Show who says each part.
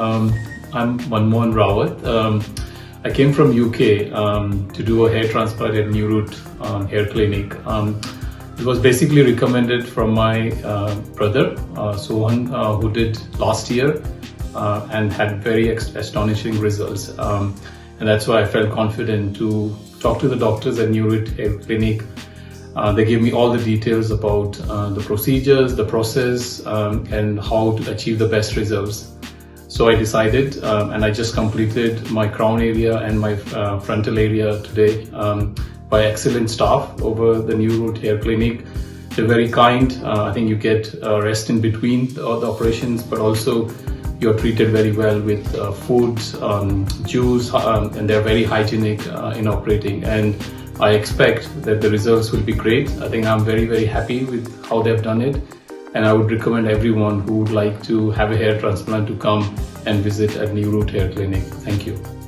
Speaker 1: I'm Manmohan Rawat. I came from UK to do a hair transplant at New Root Hair Clinic. It was basically recommended from my brother, Sohan, who did last year and had very astonishing results. And that's why I felt confident to talk to the doctors at New Root Hair Clinic. They gave me all the details about the procedures, the process, and how to achieve the best results. So I decided, and I just completed my crown area and my frontal area today by excellent staff over the New Root Hair Clinic. They're very kind. I think you get rest in between the operations, but also you're treated very well with foods, juice, and they're very hygienic in operating. And I expect that the results will be great. I think I'm very, very happy with how they've done it. And I would recommend everyone who would like to have a hair transplant to come and visit at New Root Hair Clinic. Thank you.